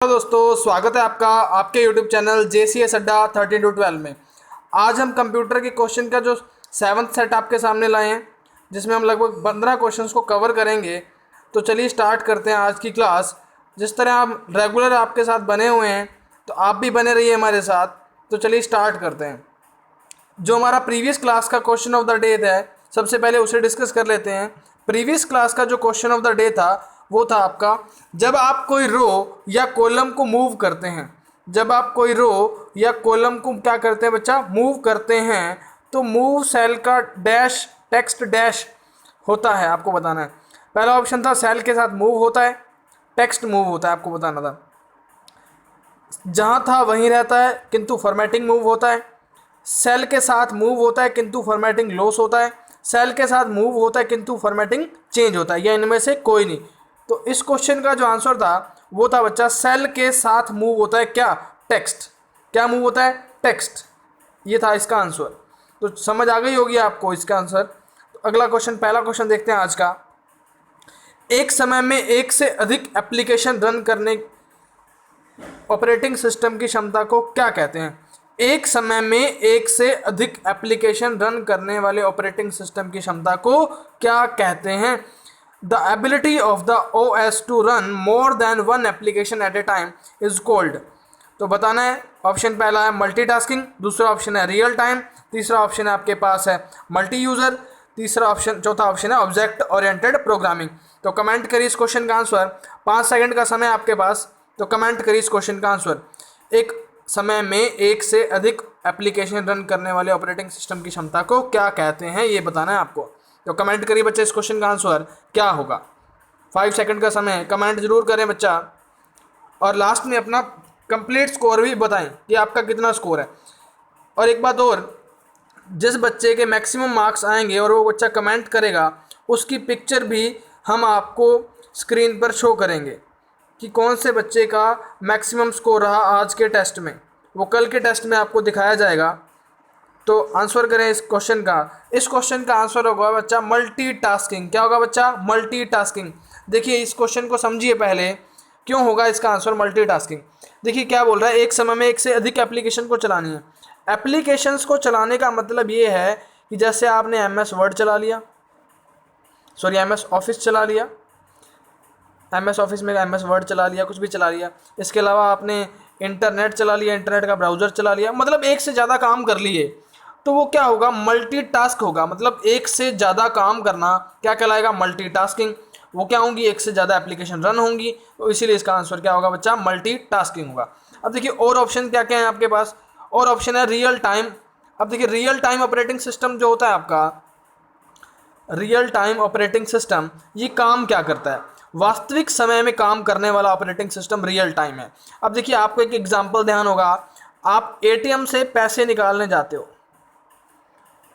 Hello दोस्तों, स्वागत है आपका आपके YouTube चैनल JCS अड्डा 13 to 12 में। आज हम कंप्यूटर के क्वेश्चन का जो 7th सेट आपके सामने लाए हैं, जिसमें हम लगभग 15 क्वेश्चंस को कवर करेंगे। तो चलिए स्टार्ट करते हैं आज की क्लास। जिस तरह आप रेगुलर आपके साथ बने हुए हैं, तो आप भी बने रहिए हमारे साथ। तो चलिए स्टार्ट करते हैं। जो हमारा प्रीवियस क्लास का क्वेश्चन ऑफ द डे है, सबसे पहले उसे डिस्कस कर लेते हैं। प्रीवियस क्लास का जो क्वेश्चन ऑफ द डे था वो था आपका, जब आप कोई रो या कॉलम को मूव करते हैं, जब आप कोई रो या कॉलम को क्या करते हैं बच्चा, मूव करते हैं, तो मूव सेल का डैश टेक्स्ट डैश होता है, आपको बताना है। पहला ऑप्शन था सेल के साथ मूव होता है, टेक्स्ट मूव होता है, आपको बताना था। जहाँ था वहीं रहता है किंतु फॉर्मेटिंग मूव होता है। सेल के साथ मूव होता है किंतु फॉर्मेटिंग लॉस होता है। सेल के साथ मूव होता है किंतु फॉर्मेटिंग चेंज होता है, या इनमें से कोई नहीं। तो इस क्वेश्चन का जो आंसर था वो था बच्चा, सेल के साथ मूव होता है क्या, टेक्स्ट। क्या मूव होता है, टेक्स्ट। ये था इसका आंसर। तो समझ आ गई होगी आपको इसका आंसर। तो अगला क्वेश्चन, पहला क्वेश्चन देखते हैं आज का। एक समय में एक से अधिक एप्लीकेशन रन करने ऑपरेटिंग सिस्टम की क्षमता को क्या कहते हैं। एक समय में एक से अधिक एप्लीकेशन रन करने वाले ऑपरेटिंग सिस्टम की क्षमता को क्या कहते हैं। The ability of the OS to run more than one application at a time is called. तो बताना है। ऑप्शन पहला है मल्टीटास्किंग, दूसरा ऑप्शन है रियल टाइम, तीसरा ऑप्शन है आपके पास है मल्टी यूज़र, चौथा ऑप्शन है ऑब्जेक्ट ओरिएंटेड प्रोग्रामिंग। तो कमेंट करिए इस क्वेश्चन का आंसर। 5 सेकंड का समय आपके पास, तो कमेंट करिए इस क्वेश्चन का आंसर। एक समय में एक से अधिक एप्लीकेशन रन करने वाले ऑपरेटिंग सिस्टम की क्षमता को क्या कहते हैं, ये बताना है आपको। तो कमेंट करिए बच्चे इस क्वेश्चन का आंसर क्या होगा। 5 सेकंड का समय है, कमेंट जरूर करें बच्चा। और लास्ट में अपना कंप्लीट स्कोर भी बताएं कि आपका कितना स्कोर है। और एक बात और, जिस बच्चे के मैक्सिमम मार्क्स आएंगे और वो बच्चा कमेंट करेगा, उसकी पिक्चर भी हम आपको स्क्रीन पर शो करेंगे कि कौन से बच्चे का मैक्सिमम स्कोर रहा आज के टेस्ट में। वो कल के टेस्ट में आपको दिखाया जाएगा। तो आंसर करें इस क्वेश्चन का। इस क्वेश्चन का आंसर होगा बच्चा मल्टीटास्किंग। क्या होगा बच्चा, मल्टीटास्किंग। देखिए इस क्वेश्चन को समझिए पहले, क्यों होगा इसका आंसर मल्टीटास्किंग। देखिए क्या बोल रहा है, एक समय में एक से अधिक एप्लीकेशन को चलानी है। एप्लीकेशंस को चलाने का मतलब ये है कि जैसे आपने MS वर्ड चला लिया, सॉरी MS ऑफिस चला लिया, MS ऑफिस में MS वर्ड चला लिया, कुछ भी चला लिया। इसके अलावा आपने इंटरनेट चला लिया, इंटरनेट का ब्राउज़र चला लिया, मतलब एक से ज़्यादा काम कर लिए, तो वो क्या होगा, मल्टीटास्क होगा। मतलब एक से ज़्यादा काम करना क्या कहलाएगा, मल्टीटास्किंग। वो क्या होंगी, एक से ज़्यादा एप्लीकेशन रन होंगी, तो इसीलिए इसका आंसर क्या होगा बच्चा, मल्टीटास्किंग होगा। अब देखिए और ऑप्शन क्या क्या है आपके पास। और ऑप्शन है रियल टाइम। अब देखिए रियल टाइम ऑपरेटिंग सिस्टम जो होता है आपका, रियल टाइम ऑपरेटिंग सिस्टम, ये काम क्या करता है, वास्तविक समय में काम करने वाला ऑपरेटिंग सिस्टम रियल टाइम है। अब देखिए आपको एक एग्जांपल ध्यान होगा, आप ATM से पैसे निकालने जाते हो,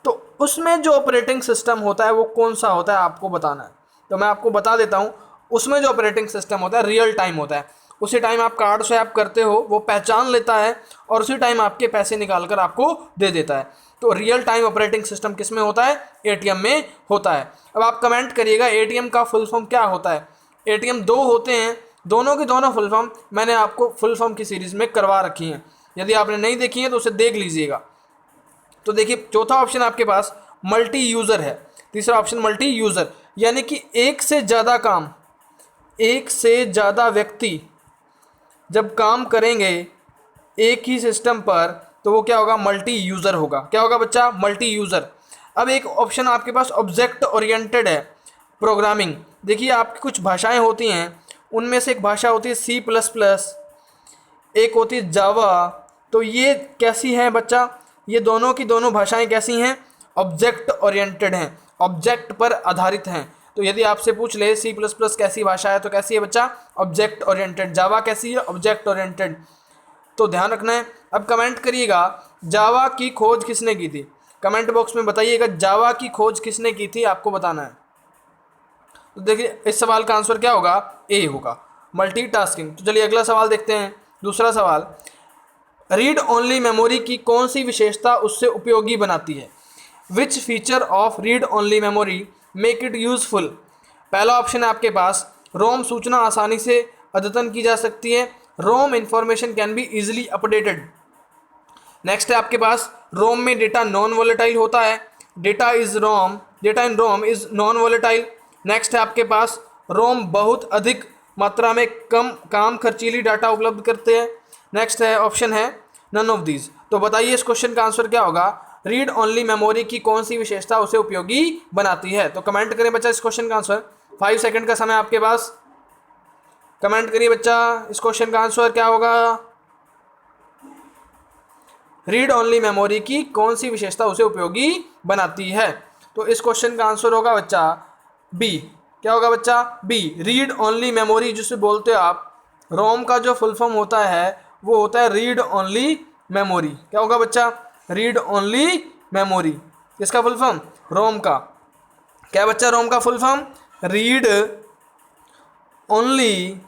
तो उसमें जो ऑपरेटिंग सिस्टम होता है वो कौन सा होता है, आपको बताना है। तो मैं आपको बता देता हूँ, उसमें जो ऑपरेटिंग सिस्टम होता है रियल टाइम होता है। उसी टाइम आप कार्ड स्वैप करते हो, वो पहचान लेता है और उसी टाइम आपके पैसे निकाल कर आपको दे देता है। तो रियल टाइम ऑपरेटिंग सिस्टम किस में होता है, ATM में होता है। अब आप कमेंट करिएगा ATM का फुल फॉर्म क्या होता है। ATM 2 होते हैं, दोनों की दोनों फुल फॉर्म मैंने आपको फुल फॉर्म की सीरीज़ में करवा रखी हैं। यदि आपने नहीं देखी है तो उसे देख लीजिएगा। तो देखिए चौथा ऑप्शन आपके पास मल्टी यूज़र है, तीसरा ऑप्शन मल्टी यूज़र, यानी कि एक से ज़्यादा काम, एक से ज़्यादा व्यक्ति जब काम करेंगे एक ही सिस्टम पर, तो वो क्या होगा, मल्टी यूज़र होगा। क्या होगा बच्चा, मल्टी यूज़र। अब एक ऑप्शन आपके पास ऑब्जेक्ट ओरिएंटेड है प्रोग्रामिंग। देखिए आपकी कुछ भाषाएं होती हैं, उनमें से एक भाषा होती है C++, एक होती है जावा। तो ये कैसी हैं बच्चा, ये दोनों की दोनों भाषाएं कैसी हैं, ऑब्जेक्ट ओरिएंटेड हैं, ऑब्जेक्ट पर आधारित हैं। तो यदि आपसे पूछ ले C++ कैसी भाषा है, तो कैसी है बच्चा, ऑब्जेक्ट ओरिएंटेड। जावा कैसी है, ऑब्जेक्ट ओरिएंटेड। तो ध्यान रखना है। अब कमेंट करिएगा, जावा की खोज किसने की थी, कमेंट बॉक्स में बताइएगा जावा की खोज किसने की थी, आपको बताना है। तो देखिए इस सवाल का आंसर क्या होगा, A होगा, मल्टीटास्किंग। तो चलिए अगला सवाल देखते हैं। दूसरा सवाल, रीड ओनली मेमोरी की कौन सी विशेषता उससे उपयोगी बनाती है। Which feature of read only memory make it useful. पहला ऑप्शन है आपके पास, रोम सूचना आसानी से अद्यतन की जा सकती है, ROM information can be easily updated. Next है आपके पास रोम में डेटा नॉन वोलेटाइल होता है, data in ROM is non volatile. Next है आपके पास रोम बहुत अधिक मात्रा में काम खर्चीली डाटा उपलब्ध करते हैं। नेक्स्ट है ऑप्शन है नन ऑफ दीज। तो बताइए इस क्वेश्चन का आंसर क्या होगा, रीड ओनली मेमोरी की कौन सी विशेषता उसे उपयोगी बनाती है। तो कमेंट करें बच्चा इस क्वेश्चन का आंसर, 5 सेकंड का समय आपके पास, कमेंट करिए बच्चा इस क्वेश्चन का आंसर क्या होगा। रीड ओनली मेमोरी की कौन सी विशेषता उसे उपयोगी बनाती है। तो इस क्वेश्चन का आंसर होगा बच्चा बी। क्या होगा बच्चा, बी। रीड ओनली मेमोरी जिसे बोलते हो आप, रोम का जो फुल फॉर्म होता है वो होता है रीड ओनली मेमोरी। क्या होगा बच्चा, रीड ओनली मेमोरी। किसका फुल फॉर्म, रोम का। क्या बच्चा, रोम का full form read only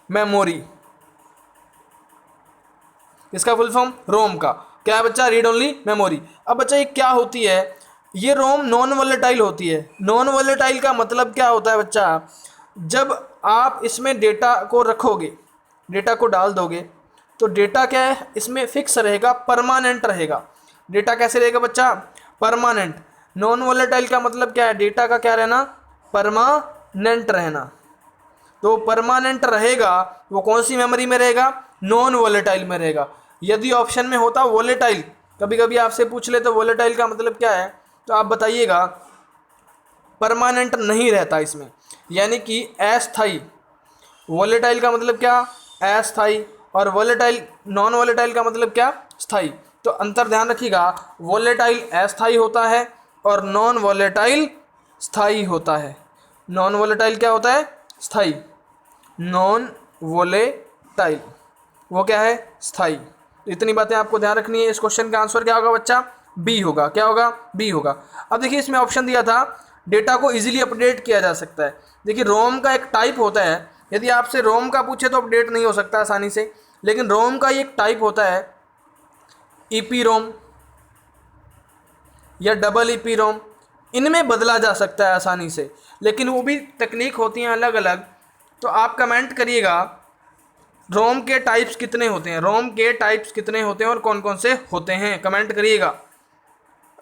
memory. इसका फुल फॉर्म रोम का क्या है बच्चा, रीड ओनली मेमोरी। अब बच्चा ये क्या होती है, ये रोम नॉन वोलेटाइल होती है। नॉन वोलेटाइल का मतलब क्या होता है बच्चा, जब आप इसमें डेटा को रखोगे, डेटा को डाल दोगे तो डेटा क्या है इसमें फिक्स रहेगा, परमानेंट रहेगा। डेटा कैसे रहेगा बच्चा, परमानेंट। नॉन वोलेटाइल का मतलब क्या है, डेटा का क्या रहना, परमानेंट रहना। तो परमानेंट रहेगा वो कौन सी मेमोरी में रहेगा, नॉन वोलेटाइल में रहेगा। यदि ऑप्शन में होता वोलेटाइल, कभी कभी आपसे पूछ ले तो वोलेटाइल का मतलब क्या है, तो आप बताइएगा परमानेंट नहीं रहता इसमें, यानी कि अस्थाई। वोलेटाइल का मतलब क्या, अस्थाई, और वोलेटाइल नॉन वोलेटाइल का मतलब क्या, स्थाई। तो अंतर ध्यान रखिएगा, वोलेटाइल अस्थाई होता है और नॉन वोलेटाइल स्थाई होता है। नॉन वोलेटाइल क्या होता है, स्थाई। नॉन वोलेटाइल वो क्या है, स्थाई। तो इतनी बातें आपको ध्यान रखनी है। इस क्वेश्चन का आंसर क्या होगा बच्चा, बी होगा। क्या होगा, बी होगा। अब देखिए इसमें ऑप्शन दिया था डेटा को इजीली अपडेट किया जा सकता है। देखिए रोम का एक टाइप होता है, यदि आपसे रोम का पूछे तो अपडेट नहीं हो सकता आसानी से, लेकिन रोम का एक टाइप होता है ईपी रोम या डबल ईपी रोम, इनमें बदला जा सकता है आसानी से, लेकिन वो भी तकनीक होती हैं अलग अलग। तो आप कमेंट करिएगा रोम के टाइप्स कितने होते हैं, रोम के टाइप्स कितने होते हैं और कौन कौन से होते हैं, कमेंट करिएगा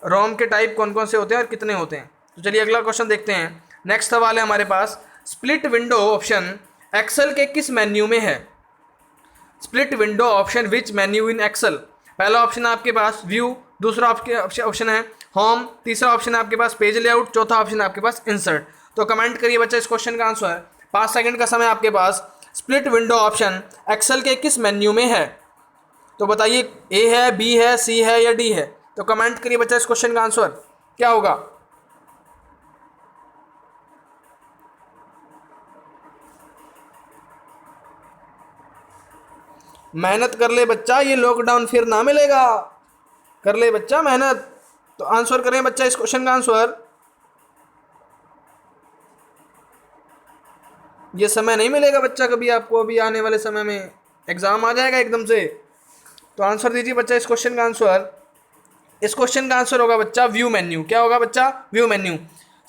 रोम के टाइप कौन कौन से होते हैं और कितने होते हैं। तो चलिए अगला क्वेश्चन देखते हैं। नेक्स्ट सवाल है हमारे पास, स्प्लिट विंडो ऑप्शन एक्सेल के किस मेन्यू में है। Split window option which menu in Excel. पहला ऑप्शन है आपके पास व्यू, दूसरा आपके ऑप्शन है होम, तीसरा ऑप्शन है आपके पास पेज लेआउट, चौथा ऑप्शन है आपके पास इंसर्ट। तो कमेंट करिए बच्चा इस क्वेश्चन का आंसर, 5 सेकंड का समय आपके पास। स्प्लिट विंडो ऑप्शन एक्सेल के किस मेन्यू में है। तो बताइए ए है, बी है, सी है या डी है। तो कमेंट करिए बच्चा इस क्वेश्चन का आंसर क्या होगा। मेहनत कर ले बच्चा, ये लॉकडाउन फिर ना मिलेगा, कर ले बच्चा मेहनत। तो आंसर करें बच्चा इस क्वेश्चन का आंसर। ये समय नहीं मिलेगा बच्चा कभी आपको, अभी आने वाले समय में एग्जाम आ जाएगा एकदम से। तो आंसर दीजिए बच्चा इस क्वेश्चन का आंसर। इस क्वेश्चन का आंसर होगा बच्चा व्यू मेन्यू। क्या होगा बच्चा, view menu.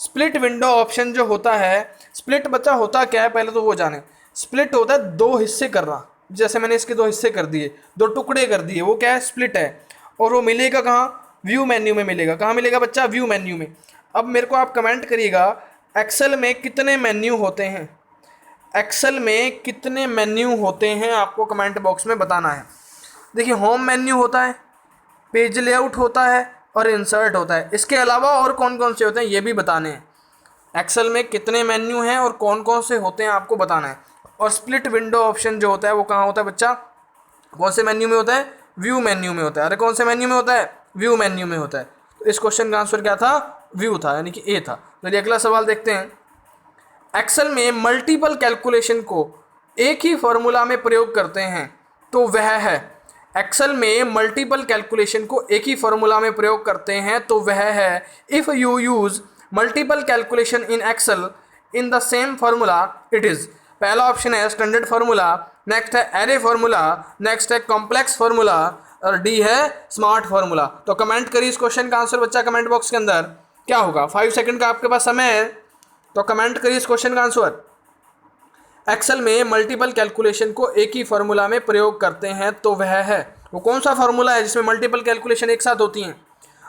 Split window option जो होता है, स्प्लिट बच्चा होता क्या है पहले तो वो जाने। स्प्लिट होता है दो हिस्से करना, जैसे मैंने इसके 2 हिस्से कर दिए, 2 टुकड़े कर दिए, वो क्या है, स्प्लिट है। और वो मिलेगा कहाँ, व्यू मेन्यू में मिलेगा। कहाँ मिलेगा बच्चा, व्यू मेन्यू में। अब मेरे को आप कमेंट करिएगा एक्सेल में कितने मेन्यू होते हैं, एक्सेल में कितने मेन्यू होते हैं आपको कमेंट बॉक्स में बताना है। देखिए होम मेन्यू होता है, पेज लेआउट होता है और इंसर्ट होता है। इसके अलावा और कौन कौन से होते हैं ये भी बताने हैं। एक्सेल में कितने मेन्यू हैं और कौन कौन से होते हैं आपको बताना है। और स्प्लिट विंडो ऑप्शन जो होता है वो कहाँ होता है बच्चा, कौन से मेन्यू में होता है, व्यू मेन्यू में होता है। अरे कौन से मेन्यू में होता है, व्यू मेन्यू में होता है। तो इस क्वेश्चन का आंसर क्या था, व्यू था, यानी कि ए था। चलिए अगला सवाल देखते हैं। एक्सेल में मल्टीपल कैलकुलेशन को एक ही फॉर्मूला में प्रयोग करते हैं तो वह है। एक्सेल में मल्टीपल कैलकुलेशन को एक ही फॉर्मूला में प्रयोग करते हैं तो वह है। If you use multiple calculation in Excel in the same formula it is. पहला ऑप्शन है स्टैंडर्ड फार्मूला, नेक्स्ट है एरे फार्मूला, नेक्स्ट है कॉम्प्लेक्स फार्मूला और डी है स्मार्ट फार्मूला। तो कमेंट करिए इस क्वेश्चन का आंसर बच्चा कमेंट बॉक्स के अंदर क्या होगा। 5 सेकंड का आपके पास समय है, तो कमेंट करिए इस क्वेश्चन का आंसर। एक्सेल में मल्टीपल कैलकुलेशन को एक ही फार्मूला में प्रयोग करते हैं तो वह है, वो कौन सा फार्मूला है जिसमें मल्टीपल कैलकुलेशन एक साथ होती हैं?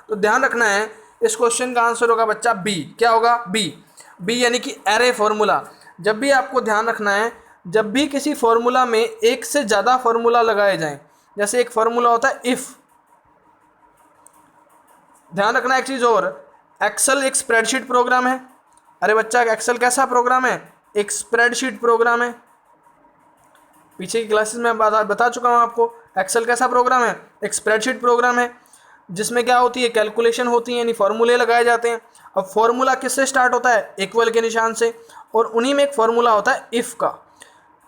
तो ध्यान रखना है, इस क्वेश्चन का आंसर होगा बच्चा बी। क्या होगा? बी यानी कि एरे फार्मूला। जब भी आपको ध्यान रखना है, जब भी किसी फार्मूला में एक से ज़्यादा फार्मूला लगाए जाएं, जैसे एक फार्मूला होता है इफ़। ध्यान रखना एक चीज़ और, एक्सेल एक स्प्रेडशीट प्रोग्राम है। अरे बच्चा, एक्सेल कैसा प्रोग्राम है? एक स्प्रेडशीट प्रोग्राम है। पीछे की क्लासेस में बता चुका हूँ आपको, एक्सेल कैसा प्रोग्राम है? एक स्प्रेडशीट प्रोग्राम है, जिसमें क्या होती है? कैलकुलेशन होती है, यानी फॉर्मूले लगाए जाते हैं। अब फॉर्मूला किससे स्टार्ट होता है? इक्वल के निशान से, और उन्हीं में एक फॉर्मूला होता है इफ़ का।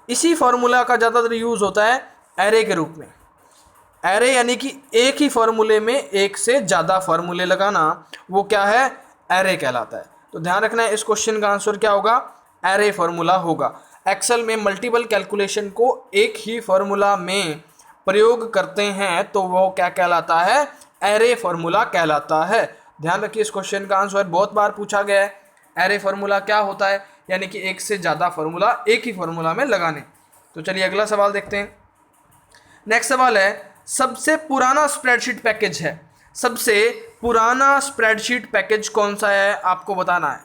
इसी फॉर्मूला का ज़्यादातर यूज़ होता है एरे के रूप में। एरे यानी कि एक ही फॉर्मूले में एक से ज़्यादा फॉर्मूले लगाना, वो क्या है? एरे कहलाता है। तो ध्यान रखना है, इस क्वेश्चन का आंसर क्या होगा? एरे फार्मूला होगा। एक्सेल में मल्टीपल कैलकुलेशन को एक ही फार्मूला में प्रयोग करते हैं तो वो क्या कहलाता है? एरे फार्मूला कहलाता है। ध्यान रखिए, इस क्वेश्चन का आंसर बहुत बार पूछा गया है। एरे फार्मूला क्या होता है? यानी कि एक से ज़्यादा फार्मूला एक ही फार्मूला में लगाने। तो चलिए अगला सवाल देखते हैं। नेक्स्ट सवाल है, सबसे पुराना स्प्रेडशीट पैकेज है। सबसे पुराना स्प्रेडशीट पैकेज कौन सा है, आपको बताना है।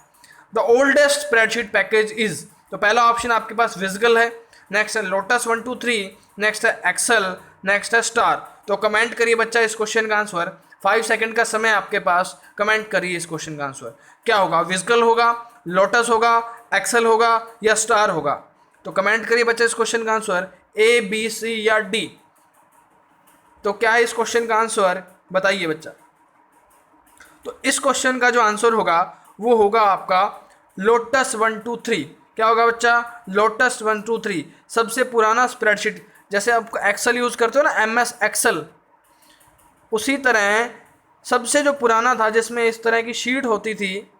The oldest spreadsheet package is, तो पहला ऑप्शन आपके पास विज़गल है, नेक्स्ट है लोटस 1 2 3, नेक्स्ट है एक्सेल, नेक्स्ट है स्टार। तो कमेंट करिए बच्चा इस क्वेश्चन का आंसर। 5 सेकंड का समय आपके पास, कमेंट करिए इस क्वेश्चन का आंसर क्या होगा? विज़गल होगा, लोटस होगा, एक्सेल होगा या स्टार होगा? तो कमेंट करिए बच्चा इस क्वेश्चन का आंसर, ए बी सी या डी। तो क्या है इस क्वेश्चन का आंसर, बताइए बच्चा। तो इस क्वेश्चन का जो आंसर होगा वो होगा आपका लोटस 1 2 3। क्या होगा बच्चा? लोटस 1 2 3 सबसे पुराना स्प्रेडशीट। जैसे आप एक्सेल यूज़ करते हो ना, MS एक्सेल, उसी तरह सबसे जो पुराना था, जिसमें इस तरह की शीट होती थी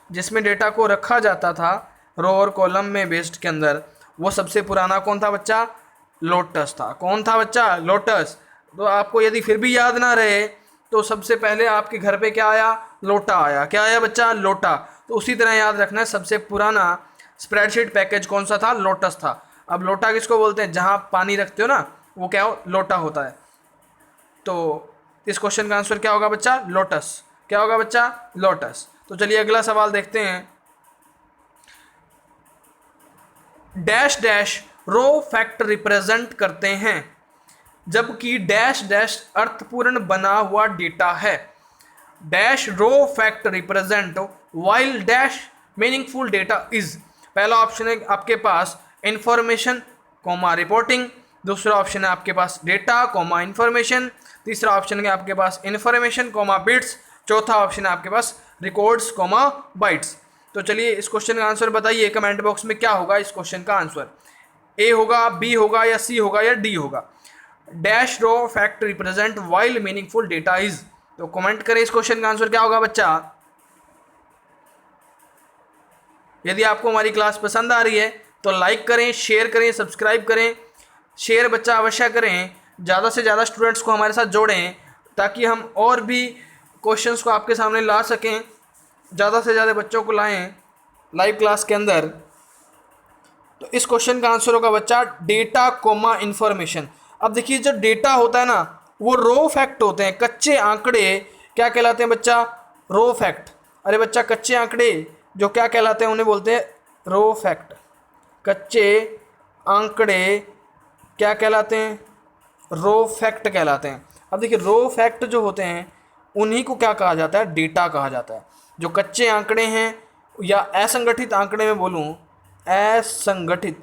जिसमें डेटा को रखा जाता था रो और कॉलम में बेस्ड के अंदर, वो सबसे पुराना कौन था बच्चा? लोटस था। कौन था बच्चा? लोटस। तो आपको यदि फिर भी याद ना रहे तो सबसे पहले आपके घर पे क्या आया? लोटा आया। क्या आया बच्चा? लोटा। तो उसी तरह याद रखना है, सबसे पुराना स्प्रेडशीट पैकेज कौन सा था? लोटस था। अब लोटा किसको बोलते हैं? जहाँ पानी रखते हो ना, वो क्या हो? लोटा होता है। तो इस क्वेश्चन का आंसर क्या होगा बच्चा? लोटस। क्या होगा बच्चा? लोटस। तो चलिए अगला सवाल देखते हैं। Dash dash raw fact represent करते हैं, जबकि डैश डैश अर्थपूर्ण बना हुआ डेटा है। Dash raw fact represent while dash meaningful data is. पहला ऑप्शन है आपके पास इंफॉर्मेशन कॉमा रिपोर्टिंग, दूसरा ऑप्शन है आपके पास डेटा कॉमा इंफॉर्मेशन, तीसरा ऑप्शन है आपके पास इंफॉर्मेशन कॉमा बिट्स, चौथा ऑप्शन है आपके पास रिकॉर्ड्स कॉमा बाइट्स। तो चलिए इस क्वेश्चन का आंसर बताइए कमेंट बॉक्स में, क्या होगा इस क्वेश्चन का आंसर? ए होगा, बी होगा या सी होगा या डी होगा? Dash raw fact represent while meaningful data is. तो कमेंट करें इस क्वेश्चन का आंसर क्या होगा बच्चा। यदि आपको हमारी क्लास पसंद आ रही है तो लाइक करें, शेयर करें, सब्सक्राइब करें। शेयर बच्चा अवश्य करें, ज़्यादा से ज़्यादा स्टूडेंट्स को हमारे साथ जोड़ें ताकि हम और भी क्वेश्चंस को आपके सामने ला सकें, ज़्यादा से ज़्यादा बच्चों को लाएं लाइव क्लास के अंदर। तो इस क्वेश्चन का आंसर होगा बच्चा डेटा कोमा इंफॉर्मेशन। अब देखिए, जो डेटा होता है ना, वो रो फैक्ट होते हैं, कच्चे आंकड़े क्या कहलाते हैं बच्चा? रो फैक्ट। अरे बच्चा, कच्चे आंकड़े जो क्या कहलाते हैं उन्हें बोलते हैं रो फैक्ट। कच्चे आंकड़े क्या कहलाते हैं? रो फैक्ट कहलाते हैं। अब देखिए, रो फैक्ट जो होते हैं उन्हीं को क्या कहा जाता है? डेटा कहा जाता है। जो कच्चे आंकड़े हैं या असंगठित आंकड़े में बोलूँ, असंगठित,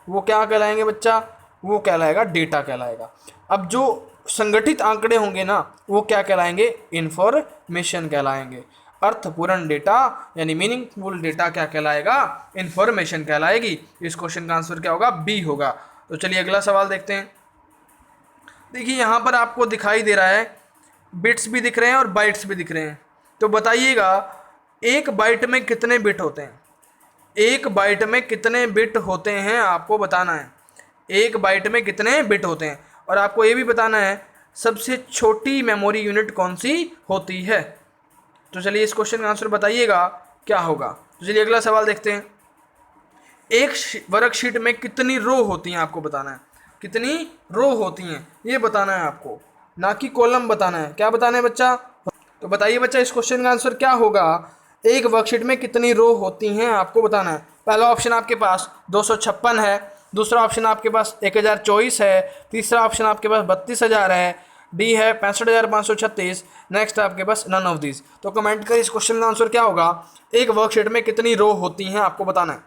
वो क्या कहलाएंगे बच्चा? वो कहलाएगा डेटा कहलाएगा। अब जो संगठित आंकड़े होंगे ना, वो क्या कहलाएंगे? इंफॉर्मेशन कहलाएंगे। अर्थपूर्ण डेटा यानी मीनिंगफुल डेटा क्या कहलाएगा? इंफॉर्मेशन कहलाएगी। इस क्वेश्चन का आंसर क्या होगा? बी होगा। तो चलिए अगला सवाल देखते हैं। देखिए, यहाँ पर आपको दिखाई दे रहा है, बिट्स भी दिख रहे हैं और बाइट्स भी दिख रहे हैं। तो बताइएगा, एक बाइट में कितने बिट होते हैं? एक बाइट में कितने बिट होते हैं आपको बताना है। एक बाइट में कितने बिट होते हैं, और आपको ये भी बताना है सबसे छोटी मेमोरी यूनिट कौन सी होती है। तो चलिए इस क्वेश्चन का आंसर बताइएगा क्या होगा। तो चलिए अगला सवाल देखते हैं। एक वर्कशीट में कितनी रो होती हैं आपको बताना है, कितनी रो होती हैं ये बताना है आपको, ना कि कॉलम बताना है। क्या बताना है बच्चा? तो बताइए बच्चा इस क्वेश्चन का आंसर क्या होगा? एक वर्कशीट में कितनी रो होती हैं आपको बताना है। पहला ऑप्शन आपके पास 256 है, दूसरा ऑप्शन आपके पास 1024 है, तीसरा ऑप्शन आपके पास 32,000 है, डी है 65,536, नेक्स्ट आपके पास नन ऑफ दिस। तो कमेंट कर इस क्वेश्चन का आंसर क्या होगा? एक वर्कशीट में कितनी रो होती हैं आपको बताना है।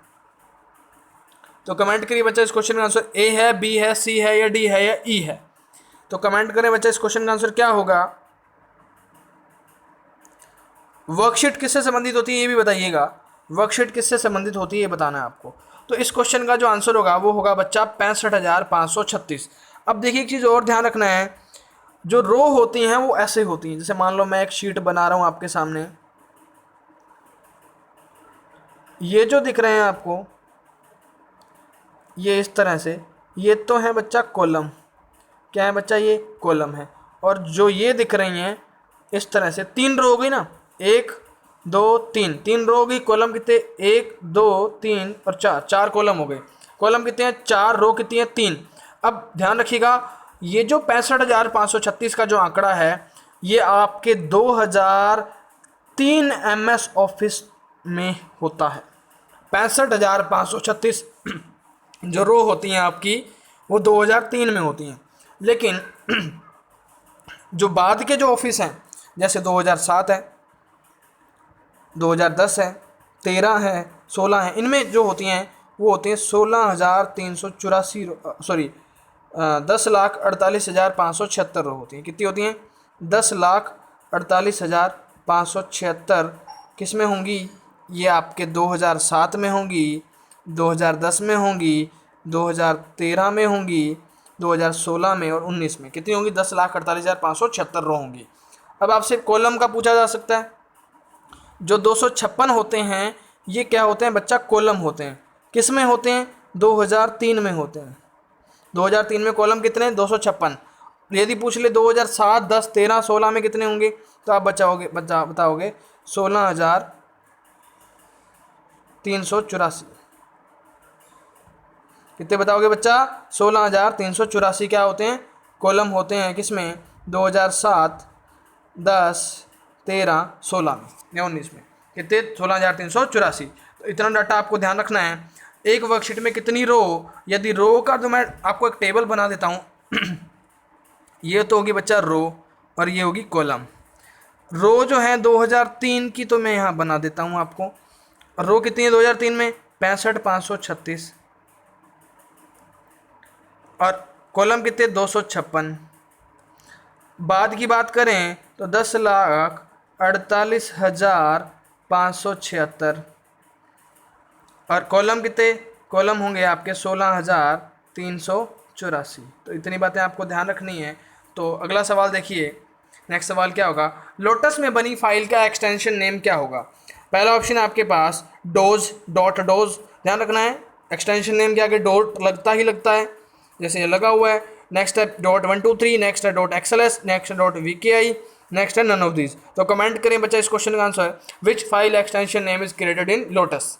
तो कमेंट करिए बच्चा इस क्वेश्चन का आंसर ए है, बी है, सी है या डी है या ई है। तो कमेंट करें बच्चा इस क्वेश्चन का आंसर क्या होगा। वर्कशीट किससे संबंधित होती है ये भी बताइएगा, वर्कशीट किससे संबंधित होती है ये बताना है आपको। तो इस क्वेश्चन का जो आंसर होगा वो होगा बच्चा 65,536। अब देखिए एक चीज़ और ध्यान रखना है, जो रो होती हैं वो ऐसे होती हैं, जैसे मान लो मैं एक शीट बना रहा हूँ आपके सामने, ये जो दिख रहे हैं आपको ये इस तरह से, ये तो है बच्चा कॉलम। क्या है बच्चा? ये कॉलम है। और जो ये दिख रही हैं इस तरह से, तीन रो हो गई ना, 1 2 3, तीन रो हो गई। कॉलम कितने? 1 2 3 और 4, 4 कॉलम हो गए। कॉलम कितने हैं? 4, रो कितनी है? 3। अब ध्यान रखिएगा, ये जो 65,536 का जो आंकड़ा है ये आपके 2003 MS ऑफिस में होता है। 65,536 जो रो होती हैं आपकी वो 2003 में होती हैं। लेकिन जो बाद के जो ऑफिस हैं, जैसे 2007 है, 2010 है, 13 है, 16 है, इनमें जो होती हैं वो होती हैं 16,384, सॉरी 10,48,576 रो होती हैं। कितनी होती हैं? 10,48,576 किस में होंगी? ये आपके 2007 में होंगी, 2010 में होंगी, 2013 में होंगी, 2016 में और 19 में। कितनी होंगी? 10,48,576 रो होंगी। अब आपसे कॉलम का पूछा जा सकता है। जो 256 होते हैं ये क्या होते हैं बच्चा? कॉलम होते हैं। किस में होते हैं? 2003 में होते हैं। 2003 में कॉलम कितने? 256। यदि पूछ ले 2007, 10, 13, 16 में कितने होंगे, तो आप बताओगे 16,384। कितने बताओगे बच्चा? 16,384 क्या होते हैं? कॉलम होते हैं। किस में? 2007, 10, 13, 16 में या 19 में। कितने? 16,384। तो इतना डाटा आपको ध्यान रखना है। एक वर्कशीट में कितनी रो, यदि रो का तो मैं आपको एक टेबल बना देता हूँ ये तो होगी बच्चा रो और ये होगी कॉलम। रो जो है 2003 की तो मैं यहाँ बना देता हूँ आपको। रो कितनी है 2003 में? 65,536। और कॉलम कितने? 256। बाद की बात करें तो 10,48,576 और कॉलम कितने? कॉलम होंगे आपके 16,384। तो इतनी बातें आपको ध्यान रखनी है। तो अगला सवाल देखिए, नेक्स्ट सवाल क्या होगा? लोटस में बनी फाइल का एक्सटेंशन नेम क्या होगा? पहला ऑप्शन आपके पास डोज, डॉट डोज। ध्यान रखना है एक्सटेंशन नेम के आगे डॉट लगता ही लगता है, जैसे ये लगा हुआ है। नेक्स्ट है .123, नेक्स्ट है .xls, नेक्स्ट है .vki, नेक्स्ट है नन ऑफ दिस। तो कमेंट करें बच्चा इस क्वेश्चन का answer, which file extension name is created in lotus.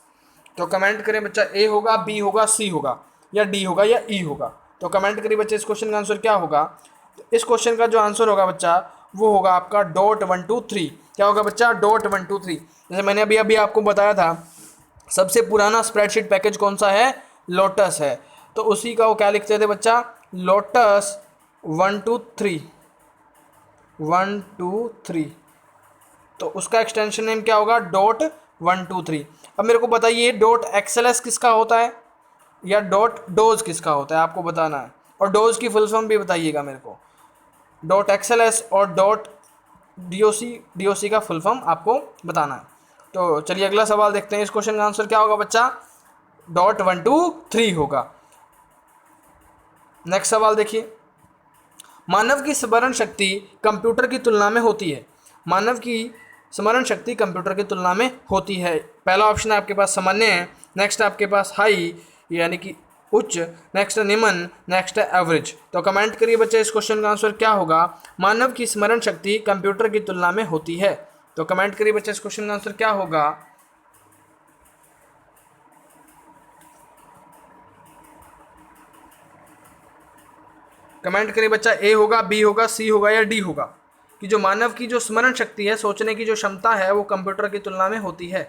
तो कमेंट करें बच्चा, ए होगा, बी होगा, सी होगा या डी होगा या ई होगा। तो कमेंट करिए बच्चे इस क्वेश्चन का आंसर क्या होगा। तो इस क्वेश्चन का जो आंसर होगा बच्चा वो होगा आपका .123। क्या होगा बच्चा? .123। जैसे मैंने अभी अभी आपको बताया था सबसे पुराना स्प्रेडशीट पैकेज कौन सा है? लोटस है। तो उसी का वो क्या लिखते थे बच्चा? लोटस 123। तो उसका एक्सटेंशन नेम क्या होगा? .123। अब मेरे को बताइए .xls किसका होता है या .डोज किसका होता है, आपको बताना है। और डोज की फुल फॉर्म भी बताइएगा मेरे को। .xls और .doc का फुल फॉर्म आपको बताना है। तो चलिए अगला सवाल देखते हैं। इस क्वेश्चन का आंसर क्या होगा बच्चा? .123 होगा। नेक्स्ट सवाल देखिए, मानव की स्मरण शक्ति कंप्यूटर की तुलना में होती है। मानव की स्मरण शक्ति कंप्यूटर की तुलना में होती है। पहला ऑप्शन आपके पास सामान्य है, नेक्स्ट आपके पास हाई यानी कि उच्च, नेक्स्ट है निम्न, नेक्स्ट है एवरेज। तो कमेंट करिए बच्चे इस क्वेश्चन का आंसर क्या होगा। मानव की स्मरण शक्ति कंप्यूटर की तुलना में होती है। तो कमेंट करिए बच्चे इस क्वेश्चन का आंसर क्या होगा। कमेंट करिए बच्चा, ए होगा, बी होगा, सी होगा या डी होगा, कि जो मानव की जो स्मरण शक्ति है, सोचने की जो क्षमता है, वो कंप्यूटर की तुलना में होती है।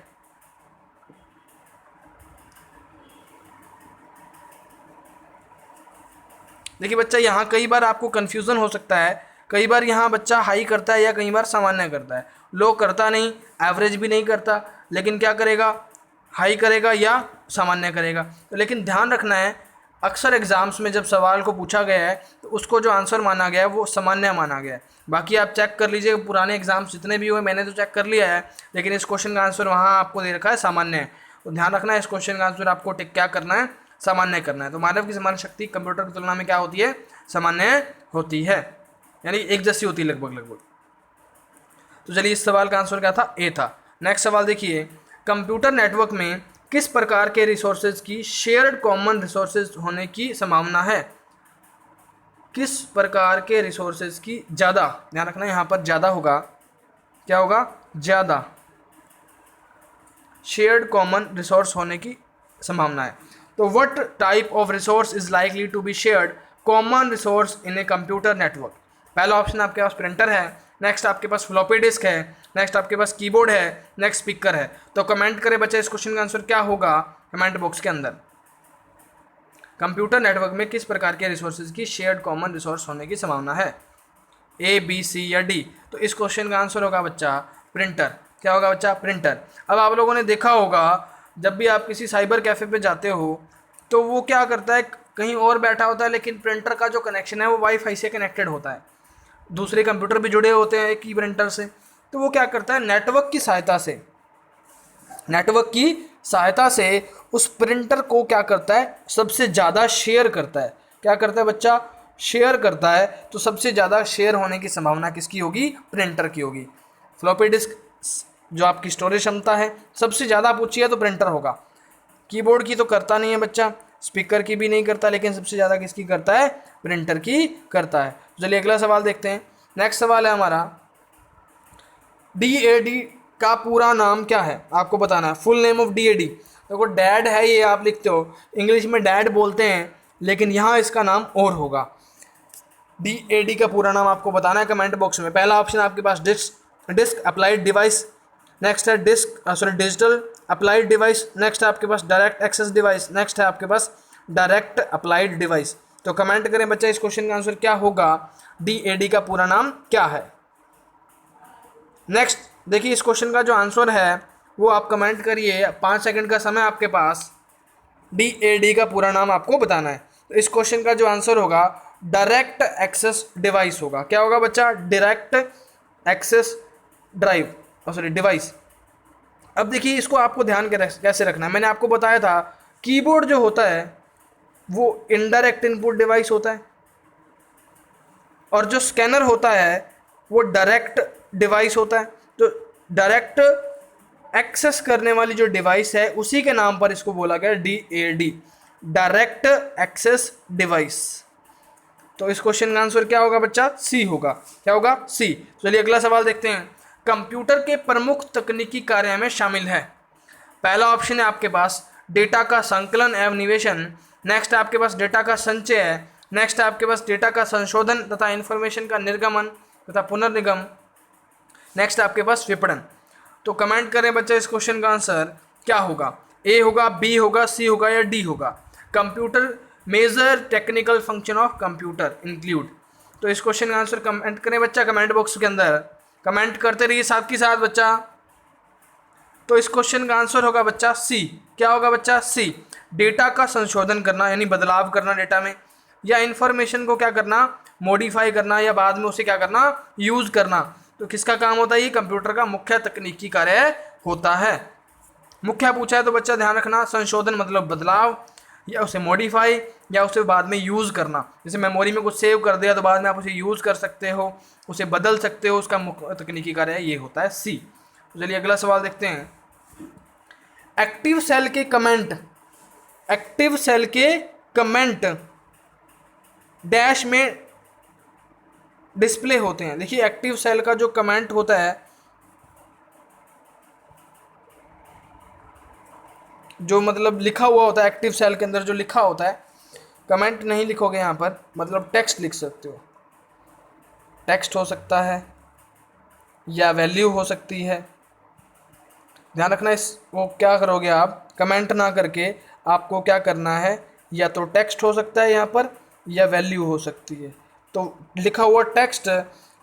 देखिए बच्चा, यहाँ कई बार आपको कंफ्यूजन हो सकता है, कई बार यहाँ बच्चा हाई करता है या कई बार सामान्य करता है। लो करता नहीं, एवरेज भी नहीं करता, लेकिन क्या करेगा, हाई करेगा या सामान्य करेगा। तो लेकिन ध्यान रखना है, अक्सर एग्जाम्स में जब सवाल को पूछा गया है तो उसको जो आंसर माना गया है वो सामान्य माना गया है। बाकी आप चेक कर लीजिए, पुराने एग्जाम्स जितने भी हुए, मैंने तो चेक कर लिया है, लेकिन इस क्वेश्चन का आंसर वहाँ आपको दे रखा है सामान्य है। तो ध्यान रखना है, इस क्वेश्चन का आंसर आपको टिक क्या करना है, सामान्य करना है। तो मानव की समान शक्ति कंप्यूटर की तुलना में क्या होती है, सामान्य होती है, यानी एक जैसी होती है लगभग लगभग। तो चलिए, इस सवाल का आंसर क्या था, ए था। नेक्स्ट सवाल देखिए, कंप्यूटर नेटवर्क में किस प्रकार के रिसोर्सेज की शेयर्ड कॉमन रिसोर्सेज होने की संभावना है। किस प्रकार के रिसोर्सेज की ज़्यादा, ध्यान रखना यहाँ पर ज़्यादा होगा, क्या होगा, ज़्यादा शेयर्ड कॉमन रिसोर्स होने की संभावना है। तो what type of resource is likely to be shared common resource in a computer network. पहला ऑप्शन आपके पास प्रिंटर है, नेक्स्ट आपके पास फ्लॉपी डिस्क है, नेक्स्ट आपके पास कीबोर्ड है, नेक्स्ट स्पीकर है। तो कमेंट करें बच्चे, इस क्वेश्चन का आंसर क्या होगा कमेंट बॉक्स के अंदर। कंप्यूटर नेटवर्क में किस प्रकार के रिसोर्सेज की शेयर्ड कॉमन रिसोर्स होने की संभावना है, ए, बी, सी या डी। तो इस क्वेश्चन का आंसर होगा बच्चा प्रिंटर। क्या होगा बच्चा, प्रिंटर। अब आप लोगों ने देखा होगा, जब भी आप किसी साइबर कैफ़े पे जाते हो तो वो क्या करता है, कहीं और बैठा होता है, लेकिन प्रिंटर का जो कनेक्शन है वो वाईफाई से कनेक्टेड होता है, दूसरे कंप्यूटर भी जुड़े होते हैं की प्रिंटर से। तो वो क्या करता है, नेटवर्क की सहायता से उस प्रिंटर को क्या करता है, सबसे ज़्यादा शेयर करता है। क्या करता है बच्चा, शेयर करता है। तो सबसे ज़्यादा शेयर होने की संभावना किसकी होगी, प्रिंटर की होगी। फ्लॉपी डिस्क जो आपकी स्टोरेज क्षमता है सबसे ज़्यादा पूछी है तो प्रिंटर होगा। कीबोर्ड की तो करता नहीं है बच्चा, स्पीकर की भी नहीं करता, लेकिन सबसे ज़्यादा किसकी करता है, प्रिंटर की करता है। चलिए अगला सवाल देखते हैं। नेक्स्ट सवाल है हमारा, DAD का पूरा नाम क्या है, आपको बताना है। फुल नेम ऑफ DAD, देखो डैड है ये आप लिखते हो, इंग्लिश में डैड बोलते हैं, लेकिन यहाँ इसका नाम और होगा। DAD का पूरा नाम आपको बताना है कमेंट बॉक्स में। पहला ऑप्शन आपके पास डिस्क अप्लाइड डिवाइस, नेक्स्ट है डिजिटल अप्लाइड डिवाइस, नेक्स्ट है आपके पास डायरेक्ट एक्सेस डिवाइस, नेक्स्ट है आपके पास डायरेक्ट अप्लाइड डिवाइस। तो कमेंट करें बच्चा, इस क्वेश्चन का आंसर क्या होगा, DAD का पूरा नाम क्या है। नेक्स्ट देखिए, इस क्वेश्चन का जो आंसर है वो आप कमेंट करिए, 5 सेकंड का समय आपके पास। DAD का पूरा नाम आपको बताना है। तो इस क्वेश्चन का जो आंसर होगा डायरेक्ट एक्सेस डिवाइस होगा। क्या होगा बच्चा, डायरेक्ट एक्सेस डिवाइस। अब देखिए, इसको आपको ध्यान कैसे रखना है, मैंने आपको बताया था कीबोर्ड जो होता है वो इनडायरेक्ट इनपुट डिवाइस होता है, और जो स्कैनर होता है वो डायरेक्ट डिवाइस होता है। तो डायरेक्ट एक्सेस करने वाली जो डिवाइस है उसी के नाम पर इसको बोला गया DAD, डायरेक्ट एक्सेस डिवाइस। तो इस क्वेश्चन का आंसर क्या होगा बच्चा, सी होगा। क्या होगा, सी। चलिए अगला सवाल देखते हैं। कंप्यूटर के प्रमुख तकनीकी कार्य में शामिल है। पहला ऑप्शन है आपके पास डेटा का संकलन एवं निवेशन, नेक्स्ट आपके पास डेटा का संचय है, नेक्स्ट आपके पास डेटा का संशोधन तथा इंफॉर्मेशन का निर्गमन तथा पुनर्निगम, नेक्स्ट आपके पास विपणन। तो कमेंट करें बच्चे, इस क्वेश्चन का आंसर क्या होगा, ए होगा, बी होगा, सी होगा या डी होगा। Computer major technical function of computer include. तो इस क्वेश्चन का आंसर कमेंट करें बच्चा कमेंट बॉक्स के अंदर, कमेंट करते रहिए साथ के साथ बच्चा। तो इस क्वेश्चन का आंसर होगा बच्चा सी। क्या होगा बच्चा, सी। डेटा का संशोधन करना यानी बदलाव करना डेटा में, या इन्फॉर्मेशन को क्या करना, मॉडिफाई करना, या बाद में उसे क्या करना, यूज़ करना। तो किसका काम होता है, ये कंप्यूटर का मुख्य तकनीकी कार्य होता है। मुख्य पूछा है तो बच्चा ध्यान रखना, संशोधन मतलब बदलाव, या उसे मॉडिफाई, या उसे बाद में यूज़ करना। जैसे मेमोरी में कुछ सेव कर दिया तो बाद में आप उसे यूज़ कर सकते हो, उसे बदल सकते हो, उसका मुख्य तकनीकी कार्य ये होता है सी। तो चलिए अगला सवाल देखते हैं। एक्टिव सेल के कमेंट डैश में डिस्प्ले होते हैं। देखिए एक्टिव सेल का जो कमेंट होता है, जो मतलब लिखा हुआ होता है, एक्टिव सेल के अंदर जो लिखा होता है कमेंट नहीं लिखोगे यहाँ पर, मतलब टेक्स्ट लिख सकते हो। टेक्स्ट हो सकता है या वैल्यू हो सकती है। ध्यान रखना, इस वो क्या करोगे आप, कमेंट ना करके आपको क्या करना है, या तो टेक्स्ट हो सकता है यहाँ पर या वैल्यू हो सकती है। तो लिखा हुआ टेक्स्ट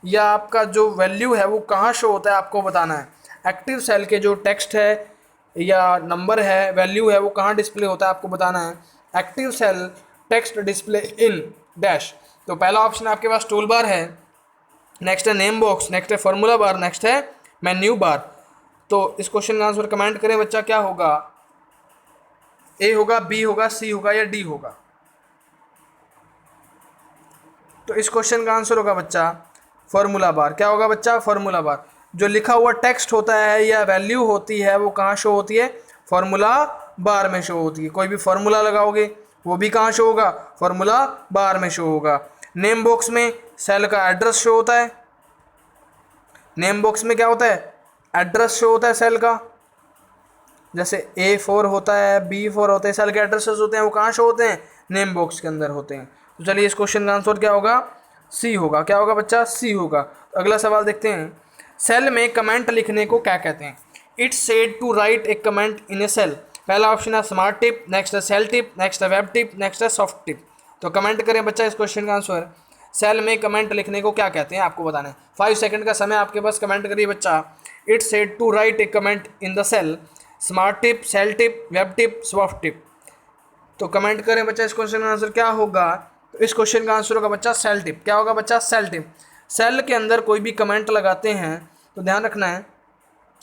या आपका जो वैल्यू है वो कहाँ शो होता है आपको बताना है। एक्टिव सेल के जो टेक्स्ट है या नंबर है, वैल्यू है, वो कहाँ डिस्प्ले होता है आपको बताना है। Active cell text display in dash. तो पहला ऑप्शन आपके पास टूल बार है, नेक्स्ट है नेम बॉक्स, नेक्स्ट है फॉर्मूला बार, नेक्स्ट है मेन्यू बार। तो इस क्वेश्चन का आंसर कमेंट करें बच्चा, क्या होगा, ए होगा, बी होगा, सी होगा या डी होगा। तो इस क्वेश्चन का आंसर होगा बच्चा फॉर्मूला बार। क्या होगा बच्चा, फॉर्मूला बार। जो लिखा हुआ टेक्स्ट होता है या वैल्यू होती है वो कहाँ शो होती है, फॉर्मूला बार में शो होती है। कोई भी फॉर्मूला लगाओगे वो भी कहाँ शो होगा, फॉर्मूला बार में शो होगा। नेम बॉक्स में सेल का एड्रेस शो होता है। नेम बॉक्स में क्या होता है, एड्रेस शो होता है सेल का। जैसे A4 होता है, B4 होते हैं, सेल के एड्रेसेस होते हैं, वो कहाँ शो होते हैं, नेम बॉक्स के अंदर होते हैं। तो चलिए इस क्वेश्चन का आंसर क्या होगा, सी होगा। क्या होगा बच्चा, सी होगा। तो अगला सवाल देखते हैं, सेल में कमेंट लिखने को क्या कहते हैं। It's said to write a comment in a cell. पहला ऑप्शन है स्मार्ट टिप, नेक्स्ट है सेल टिप, नेक्स्ट है वेब टिप, नेक्स्ट है सॉफ्ट टिप। तो कमेंट करें बच्चा इस क्वेश्चन का आंसर, सेल में कमेंट लिखने को क्या कहते हैं आपको बताना है। 5 सेकंड का समय आपके पास, कमेंट करिए बच्चा। It's said to write a comment in the cell, smart tip, cell tip, web tip, soft tip. तो कमेंट करें बच्चा इस क्वेश्चन का आंसर क्या होगा। तो इस क्वेश्चन का आंसर होगा बच्चा सेल टिप। क्या होगा बच्चा, सेल टिप। सेल के अंदर कोई भी कमेंट लगाते हैं तो ध्यान रखना है,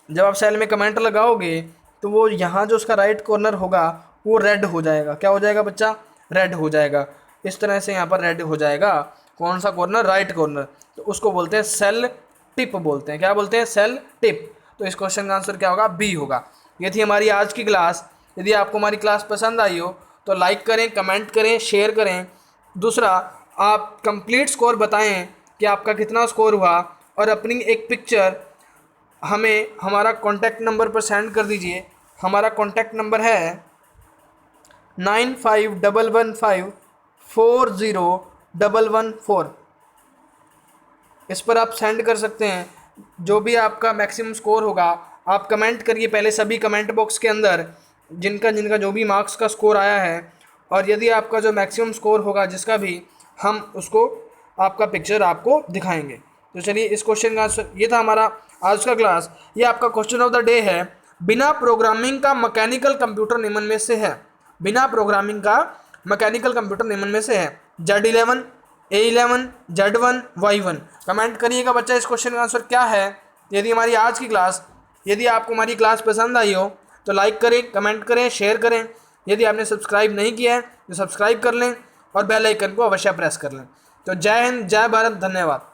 जब आप सेल में कमेंट लगाओगे तो वो यहाँ जो उसका राइट कॉर्नर होगा वो रेड हो जाएगा। क्या हो जाएगा बच्चा, रेड हो जाएगा। इस तरह से यहाँ पर रेड हो जाएगा। कौन सा कॉर्नर, राइट कॉर्नर। तो उसको बोलते हैं सेल टिप बोलते हैं। क्या बोलते हैं, सेल टिप। तो इस क्वेश्चन का आंसर क्या होगा, बी होगा। ये थी हमारी आज की क्लास। यदि आपको हमारी क्लास पसंद आई हो तो लाइक करें, कमेंट करें, शेयर करें। दूसरा, आप कंप्लीट स्कोर बताएं कि आपका कितना स्कोर हुआ, और अपनी एक पिक्चर हमें हमारा कॉन्टैक्ट नंबर पर सेंड कर दीजिए। हमारा कॉन्टैक्ट नंबर है 9511540114। इस पर आप सेंड कर सकते हैं जो भी आपका मैक्सिमम स्कोर होगा। आप कमेंट करिए पहले सभी कमेंट बॉक्स के अंदर जिनका जिनका जो भी मार्क्स का स्कोर आया है, और यदि आपका जो मैक्सिमम स्कोर होगा जिसका भी, हम उसको आपका पिक्चर आपको दिखाएंगे। तो चलिए इस क्वेश्चन का आंसर, ये था हमारा आज का क्लास। ये आपका क्वेश्चन ऑफ द डे है, बिना प्रोग्रामिंग का मैकेनिकल कंप्यूटर निम्न में से है। बिना प्रोग्रामिंग का मैकेनिकल कंप्यूटर निम्न में से है Z11, A11, Z1, Y1। Comment करिएगा बच्चा इस क्वेश्चन का आंसर क्या है। यदि हमारी आज की क्लास, यदि आपको हमारी क्लास पसंद आई हो तो लाइक करें, कमेंट करें, शेयर करें। यदि आपने सब्सक्राइब नहीं किया है तो सब्सक्राइब कर लें और बेल आइकन को अवश्य प्रेस कर लें। तो जय हिंद, जय भारत, धन्यवाद।